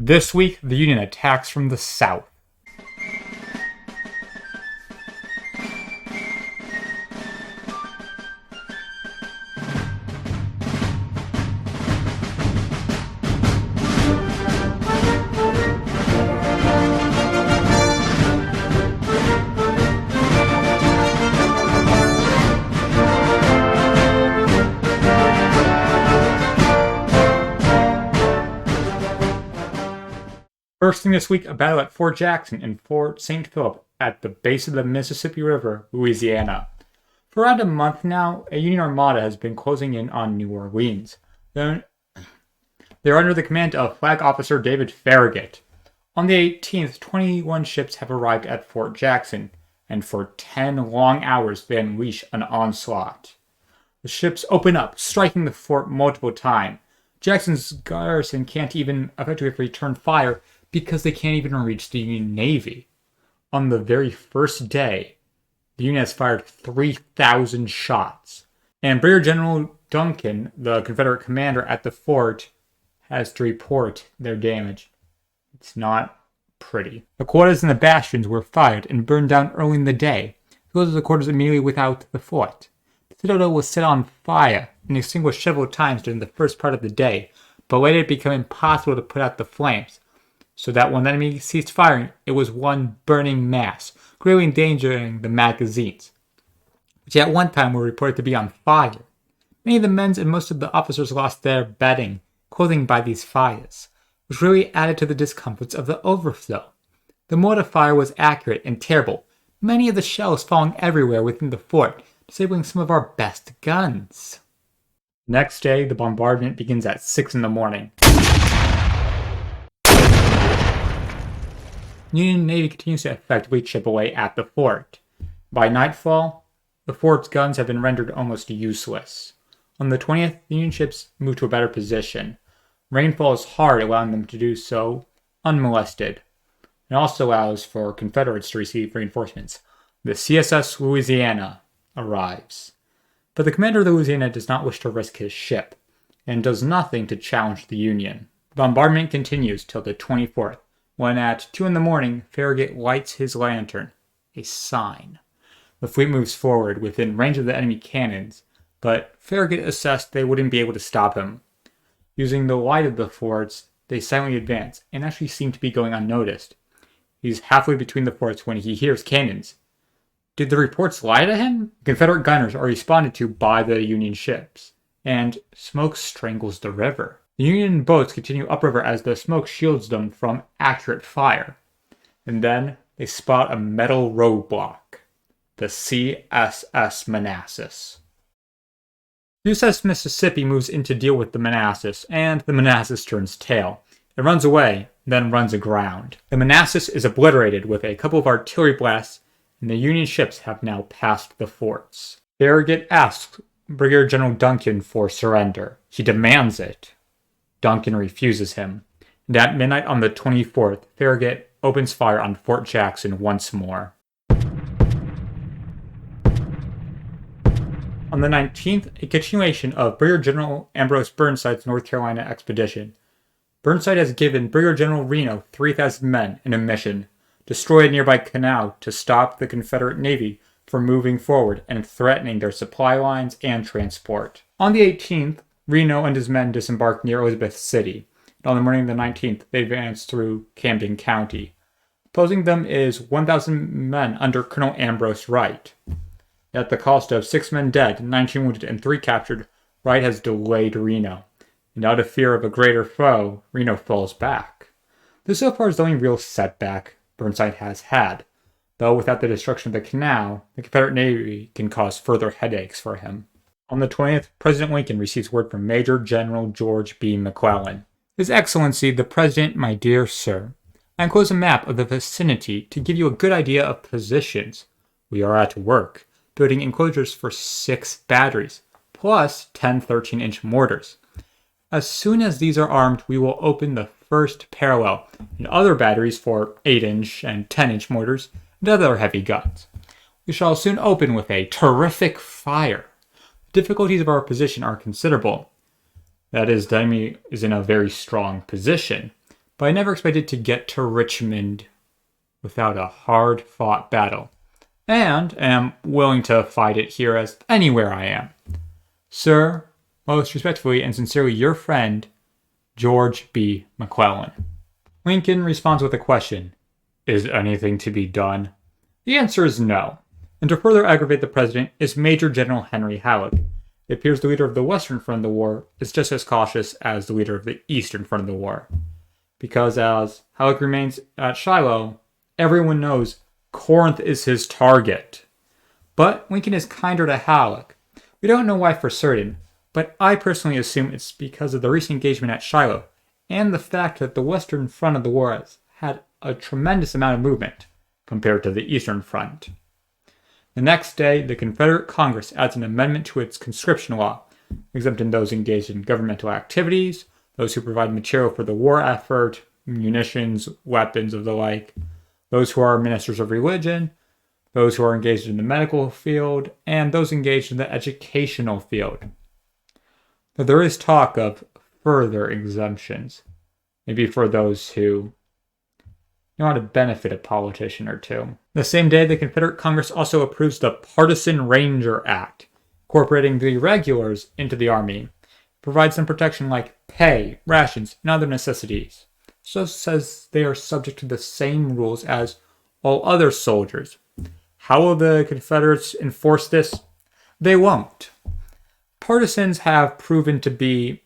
This week, the Union attacks from the south. First thing this week, a battle at Fort Jackson and Fort St. Philip at the base of the Mississippi River, Louisiana. For around a month now, a Union armada has been closing in on New Orleans. They're under the command of Flag Officer David Farragut. On the 18th, 21 ships have arrived at Fort Jackson, and for 10 long hours they unleash an onslaught. The ships open up, striking the fort multiple times. Jackson's garrison can't even effectively return fire because they can't even reach the Union Navy. On the very first day, the Union has fired 3,000 shots. And Brigadier General Duncan, the Confederate commander at the fort, has to report their damage. It's not pretty. The quarters and the bastions were fired and burned down early in the day. Those are the quarters immediately without the fort. The citadel was set on fire and extinguished several times during the first part of the day, but later it became impossible to put out the flames, so that when the enemy ceased firing, it was one burning mass, greatly endangering the magazines, which at one time were reported to be on fire. Many of the men and most of the officers lost their bedding, clothing by these fires, which really added to the discomforts of the overflow. The mortar fire was accurate and terrible, many of the shells falling everywhere within the fort, disabling some of our best guns. Next day, the bombardment begins at 6 in the morning. The Union Navy continues to effectively chip away at the fort. By nightfall, the fort's guns have been rendered almost useless. On the 20th, the Union ships move to a better position. Rainfall is hard, allowing them to do so unmolested. It also allows for Confederates to receive reinforcements. The CSS Louisiana arrives. But the commander of the Louisiana does not wish to risk his ship, and does nothing to challenge the Union. The bombardment continues till the 24th, when at 2 in the morning, Farragut lights his lantern, a sign. The fleet moves forward within range of the enemy cannons, but Farragut assessed they wouldn't be able to stop him. Using the light of the forts, they silently advance, and actually seem to be going unnoticed. He's halfway between the forts when he hears cannons. Did the reports lie to him? Confederate gunners are responded to by the Union ships, and smoke strangles the river. The Union boats continue upriver as the smoke shields them from accurate fire. And then they spot a metal roadblock, the CSS Manassas. The USS Mississippi moves in to deal with the Manassas, and the Manassas turns tail. It runs away, then runs aground. The Manassas is obliterated with a couple of artillery blasts, and the Union ships have now passed the forts. Farragut asks Brigadier General Duncan for surrender. He demands it. Duncan refuses him, and at midnight on the 24th, Farragut opens fire on Fort Jackson once more. On the 19th, a continuation of Brigadier General Ambrose Burnside's North Carolina expedition. Burnside has given Brigadier General Reno 3,000 men in a mission, destroy a nearby canal to stop the Confederate Navy from moving forward and threatening their supply lines and transport. On the 18th, Reno and his men disembarked near Elizabeth City, and on the morning of the 19th, they advanced through Camden County. Opposing them is 1,000 men under Colonel Ambrose Wright. At the cost of 6 men dead, 19 wounded, and 3 captured, Wright has delayed Reno, and out of fear of a greater foe, Reno falls back. This so far is the only real setback Burnside has had, though without the destruction of the canal, the Confederate Navy can cause further headaches for him. On the 20th, President Lincoln receives word from Major General George B. McClellan. His Excellency, the President, my dear sir, I enclose a map of the vicinity to give you a good idea of positions. We are at work, building enclosures for 6 batteries, plus 10 13-inch mortars. As soon as these are armed, we will open the first parallel, and other batteries for 8-inch and 10-inch mortars, and other heavy guns. We shall soon open with a terrific fire. The difficulties of our position are considerable. That is, the enemy is in a very strong position. but I never expected to get to Richmond without a hard-fought battle, and am willing to fight it here as anywhere I am. Sir, most respectfully and sincerely your friend, George B. McClellan. Lincoln responds with a question. Is anything to be done? The answer is no. And to further aggravate the president is Major General Henry Halleck. It appears the leader of the Western Front of the war is just as cautious as the leader of the Eastern Front of the war. Because as Halleck remains at Shiloh, everyone knows Corinth is his target. But Lincoln is kinder to Halleck. We don't know why for certain, but I personally assume it's because of the recent engagement at Shiloh and the fact that the Western Front of the war has had a tremendous amount of movement compared to the Eastern Front. The next day, the Confederate Congress adds an amendment to its conscription law, exempting those engaged in governmental activities, those who provide material for the war effort, munitions, weapons of the like, those who are ministers of religion, those who are engaged in the medical field, and those engaged in the educational field. Now, there is talk of further exemptions, maybe for those who want to benefit a politician or two. The same day, the Confederate Congress also approves the Partisan Ranger Act, incorporating the regulars into the Army. It provides them protection like pay, rations, and other necessities. So says they are subject to the same rules as all other soldiers. How will the Confederates enforce this? They won't. Partisans have proven to be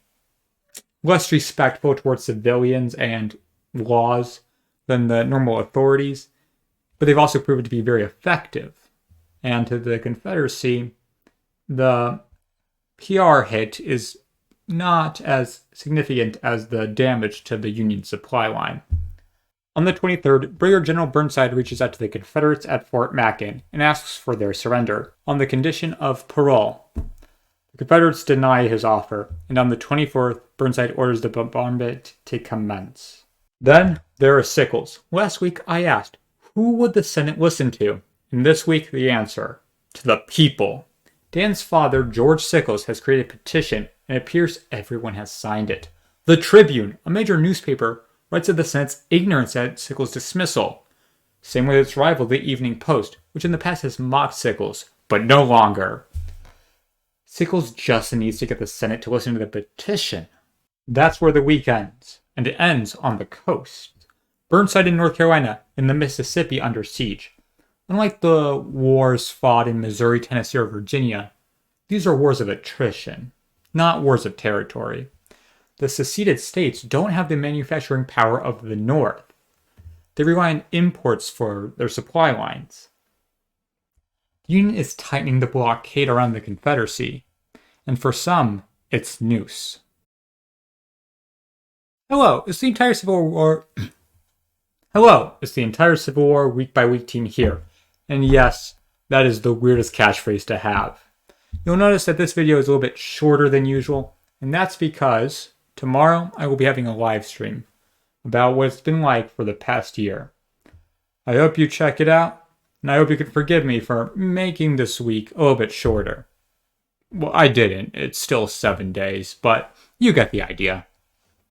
less respectful towards civilians and laws than the normal authorities, but they've also proven to be very effective. And to the Confederacy, the PR hit is not as significant as the damage to the Union supply line. On the 23rd, Brigadier General Burnside reaches out to the Confederates at Fort Macon and asks for their surrender on the condition of parole. The Confederates deny his offer, and on the 24th, Burnside orders the bombardment to commence. Then there is Sickles. Last week I asked, who would the Senate listen to? And this week the answer, to the people. Dan's father, George Sickles, has created a petition, and it appears everyone has signed it. The Tribune, a major newspaper, writes of the Senate's ignorance at Sickles' dismissal. Same with its rival, the Evening Post, which in the past has mocked Sickles, but no longer. Sickles just needs to get the Senate to listen to the petition. That's where the week ends, and it ends on the coast. Burnside in North Carolina and the Mississippi under siege. Unlike the wars fought in Missouri, Tennessee, or Virginia, these are wars of attrition, not wars of territory. The seceded states don't have the manufacturing power of the North. They rely on imports for their supply lines. The Union is tightening the blockade around the Confederacy, and for some, it's noose. Hello, it's the entire Civil War week by week team here. And yes, that is the weirdest catchphrase to have. You'll notice that this video is a little bit shorter than usual, and that's because tomorrow I will be having a live stream about what it's been like for the past year. I hope you check it out, and I hope you can forgive me for making this week a little bit shorter. Well, I didn't. It's still 7 days, but you get the idea.